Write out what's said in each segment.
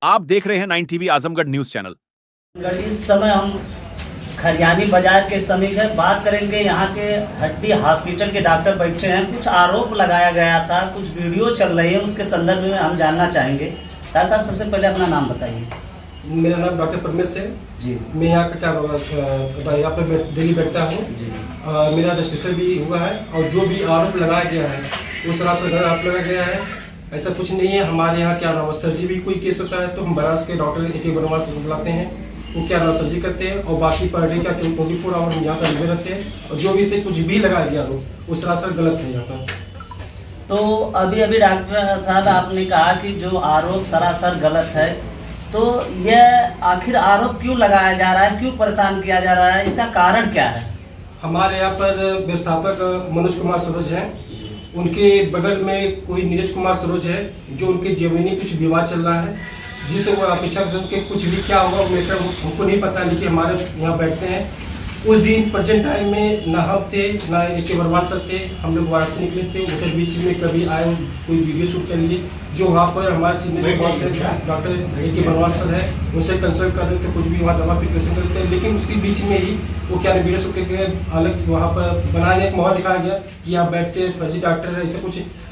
आप देख रहे हैं 9 टीवी आजमगढ़ न्यूज चैनल। इस समय हम खरियानी बाजार के समीप है। बात करेंगे यहाँ के हड्डी हॉस्पिटल के डॉक्टर बैठे हैं। कुछ आरोप लगाया गया था, कुछ वीडियो चल रही है, उसके संदर्भ में हम जानना चाहेंगे। डॉक्टर साहब, सबसे पहले अपना नाम बताइए। मेरा नाम डॉक्टर परमेश है जी। मैं यहाँ का यहाँ पर डेली बैठता हूँ। मेरा रजिस्ट्रेशन भी हुआ है और जो भी आरोप लगाया गया है वो सरासर आरोप लगाया गया है। ऐसा कुछ नहीं है। हमारे यहाँ क्या नाम सर्जरी भी कोई केस होता है तो हम बनारस के डॉक्टर एक बनवास बुलाते हैं, वो क्या नाम सर्जरी करते हैं और बाकी पर डे का 24 आवर हम यहाँ पर लगे रहते हैं। और जो भी से कुछ भी लगाया गया वो सरासर गलत है यहाँ पर। तो अभी डॉक्टर साहब आपने कहा कि जो आरोप सरासर गलत है, तो यह आखिर आरोप क्यों लगाया जा रहा है, क्यों परेशान किया जा रहा है, इसका कारण क्या है? हमारे यहाँ पर व्यवस्थापक मनोज कुमार सरोज हैं, उनके बगल में कोई नीरज कुमार सरोज है, जो उनके जमीनी कुछ विवाद चल रहा है, जिससे वो अपेक्षा के कुछ भी क्या होगा मैटर हमको नहीं पता। लेकिन हमारे यहाँ बैठते हैं उस दिन प्रेजेंट टाइम में ना हम थे ना एक वर्मा सर थे। हम लोग वाराणसी निकले थे, उधर बीच में कभी आए कोई वीडियो शूट कर लिए। जो वहाँ पर हमारे सीनियर बॉस है डॉक्टर के बनवाल सर है, उनसे कंसल्ट कर रहे थे, कुछ भी वहाँ दवा प्रिपरेशन करते हैं। लेकिन उसके बीच में ही वो क्या वीडियो शूट करके अलग वहाँ पर बनाने एक माहौल दिखाया गया कि आप बैठते हैं फर्जी डॉक्टर है।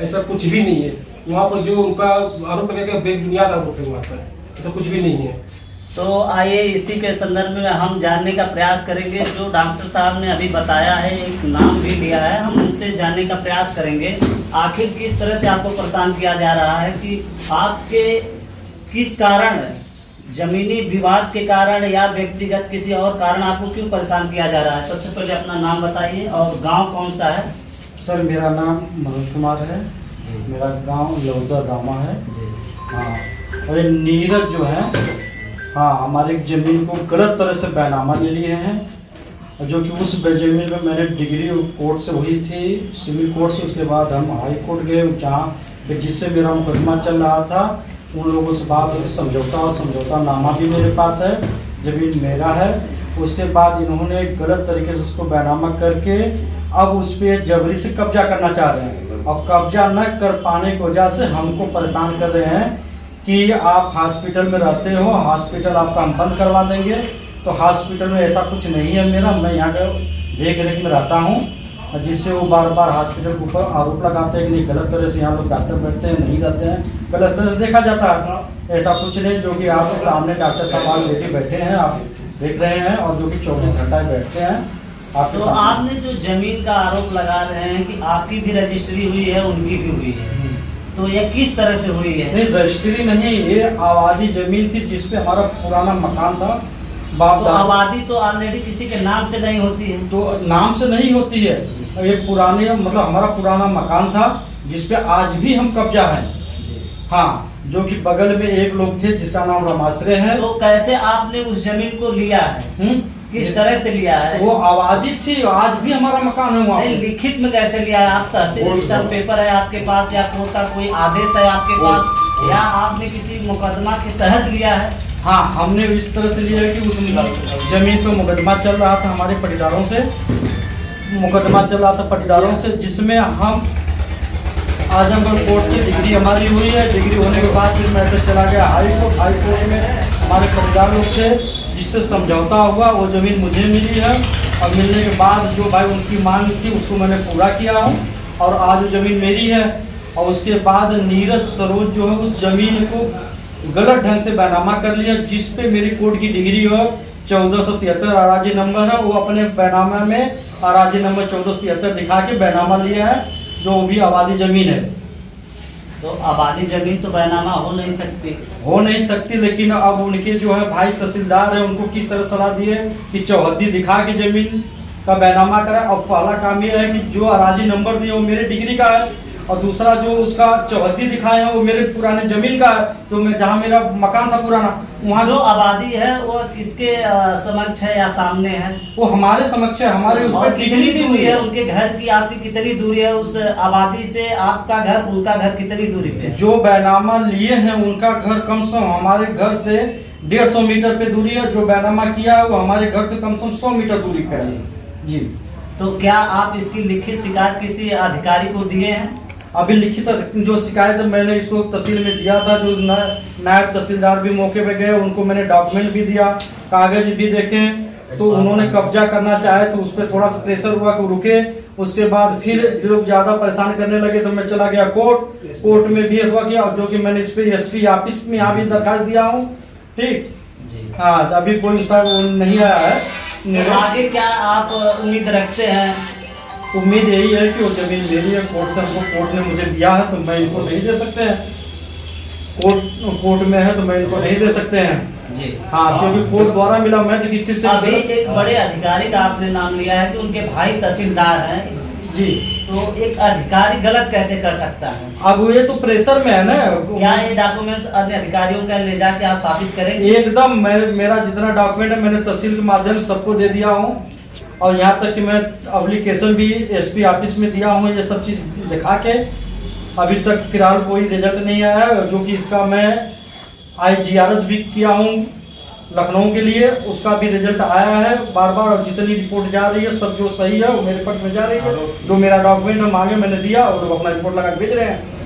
ऐसा कुछ भी नहीं है। वहाँ पर जो उनका आरोप लगाया गया बेबुनियाद आरोप है, वहाँ पर ऐसा कुछ भी नहीं है। तो आइए इसी के संदर्भ में हम जानने का प्रयास करेंगे। जो डॉक्टर साहब ने अभी बताया है, एक नाम भी लिया है, हम उनसे जानने का प्रयास करेंगे आखिर किस तरह से आपको परेशान किया जा रहा है, कि आपके किस कारण, जमीनी विवाद के कारण या व्यक्तिगत किसी और कारण आपको क्यों परेशान किया जा रहा है। सबसे पहले अपना नाम बताइए और गाँव कौन सा है? सर, मेरा नाम मनोज कुमार है, मेरा गांव लौदा गामा है। हाँ, और ये नीरज जो है, हाँ, हमारी ज़मीन को गलत तरह से बैनामा ले लिए हैं, और जो कि उस ज़मीन में मैंने डिग्री कोर्ट से हुई थी, सिविल कोर्ट से। उसके बाद हम हाई कोर्ट गए, जहाँ जिससे मेरा मुकदमा चल रहा था, उन लोगों से बात हुई, समझौता नामा भी मेरे पास है, ज़मीन मेरा है। उसके बाद इन्होंने गलत तरीके से उसको बैनामा करके अब उस पर जबरी से कब्जा करना चाह रहे हैं, और कब्जा न कर पाने की वजह से हमको परेशान कर रहे हैं कि आप हॉस्पिटल में रहते हो, हॉस्पिटल आपका हम बंद करवा देंगे। तो हॉस्पिटल में ऐसा कुछ नहीं है मेरा, मैं यहाँ का देख रेख में रहता हूँ, जिससे वो बार बार हॉस्पिटल के ऊपर आरोप लगाते हैं कि नहीं गलत तरह से यहाँ लोग डॉक्टर बैठते हैं, नहीं रहते हैं, गलत तरह से देखा जाता है। ऐसा कुछ नहीं, जो कि आपके सामने डॉक्टर साहब ऑलरेडी बैठे हैं, आप देख रहे हैं, और जो कि 24 घंटा बैठते हैं। तो आपने जो जमीन का आरोप लगा रहे हैं कि आपकी भी रजिस्ट्री हुई है, उनकी भी हुई है, तो यह किस तरह से हुई है? नहीं, रजिस्ट्री नहीं, ये आबादी जमीन थी जिसपे हमारा पुराना मकान था। तो आबादी तो ऑलरेडी किसी के नाम से नहीं होती है। तो नाम से नहीं होती है, ये पुराने मतलब हमारा पुराना मकान था जिसपे आज भी हम कब्जा है। हाँ, जो कि बगल में एक लोग थे जिसका नाम रमाश्रय है। तो कैसे आपने उस जमीन को लिया है, किस तरह से लिया है? वो आबादी थी, आज भी हमारा मकान है वहाँ। लिखित में कैसे लिया है? आप तहसील स्टाम्प पेपर है आपके पास, या कोर्ट का कोई आदेश है आपके पास, या आपने किसी मुकदमा के तहत लिया है? हाँ, हमने इस तरह से लिया है कि उस जमीन पे मुकदमा चल रहा था, हमारे पटीदारों से मुकदमा चल रहा था पटीदारों से, जिसमें हम आजमगढ़ कोर्ट से डिग्री हमारी हुई है। डिग्री होने के बाद फिर मैटर चला गया हाई कोर्ट में हमारे पटीदार लोग से, जिससे समझौता हुआ, वो ज़मीन मुझे मिली है। और मिलने के बाद जो भाई उनकी मांग थी उसको मैंने पूरा किया हूँ, और आज वो ज़मीन मेरी है। और उसके बाद नीरज सरोज जो है उस ज़मीन को गलत ढंग से बैनामा कर लिया, जिस पे मेरी कोर्ट की डिग्री हो 1473 अराजी नंबर है, वो अपने बैनामा में अराजी नंबर 1473 दिखा के बैनामा लिया है, जो भी आबादी ज़मीन है। तो आबादी जमीन तो बैनामा हो नहीं सकती। लेकिन अब उनके जो है भाई तहसीलदार है, उनको किस तरह सलाह दी है कि चौहद्दी दिखा के जमीन का बैनामा करें। और पहला काम यह है कि जो अराजी नंबर दिए वो मेरे डिग्री का है, और दूसरा जो उसका चौहद्दी दिखाए हैं वो मेरे पुराने जमीन का है, तो मैं जहाँ मेरा मकान था पुराना, वहाँ जो आबादी है वो किसके समक्ष है या सामने है? वो हमारे समक्ष है। हमारे उस पर कितनी भी हुई है? उनके घर की आपकी कितनी दूरी है? उस आबादी से आपका घर, उनका घर कितनी दूरी पे? जो बैनामा लिए हैं उनका घर कम से कम हमारे घर से 150 मीटर पे दूरी है। जो बैनामा किया है वो हमारे घर से कम 100 मीटर दूरी पे है। जी। तो क्या आप इसकी लिखित शिकायत किसी अधिकारी को दिए हैं? अभी लिखित जो शिकायत मैंने इसको तहसील में दिया था, जो नायब तहसीलदार भी मौके पे गए, उनको मैंने डॉक्यूमेंट भी दिया, कागज भी देखे, तो उन्होंने कब्जा करना चाहे तो उस पर थोड़ा सा प्रेशर हुआ कि रुके। उसके बाद फिर लोग ज़्यादा परेशान करने लगे तो मैं चला गया कोर्ट में भी हुआ कि जो कि मैंने इस पे एसपी ऑफिस में यहाँ भी दरखास्त दिया हूँ। ठीक जी। हाँ, अभी कोई उसका वो नहीं आया है। तो आगे क्या आप उम्मीद रखते हैं? उम्मीद यही है कि वो जमीन मेरी है, कोर्ट से हमको कोर्ट ने मुझे दिया है तो मैं इनको नहीं दे सकते हैं। कोर्ट में है तो मैं इनको नहीं दे सकते हैं जी। हाँ, क्योंकि कोर्ट द्वारा मिला, मैं तो किसी से अभी एक बड़े अधिकारी का आपने नाम लिया है कि उनके भाई तहसीलदार हैं जी, तो एक अधिकारी गलत कैसे कर सकता है? अब ये तो प्रेशर में है ना। क्या ये डॉक्यूमेंट्स अन्य अधिकारियों का ले जाके आप साबित करेंगे? एकदम मेरा जितना डॉक्यूमेंट है मैंने तहसील के माध्यम से सबको दे दिया हूँ, और यहाँ तक कि मैं एप्लीकेशन भी एसपी ऑफिस में दिया हूँ, ये सब चीज़ दिखा के। अभी तक फिलहाल कोई रिजल्ट नहीं आया है, जो कि इसका मैं IGRS भी किया हूँ लखनऊ के लिए, उसका भी रिजल्ट आया है बार बार, और जितनी रिपोर्ट जा रही है सब जो सही है वो मेरे पक्ष में जा रही है। जो मेरा डॉक्यूमेंट मांगे मैंने दिया और लोग अपना रिपोर्ट लगा के भेज रहे हैं।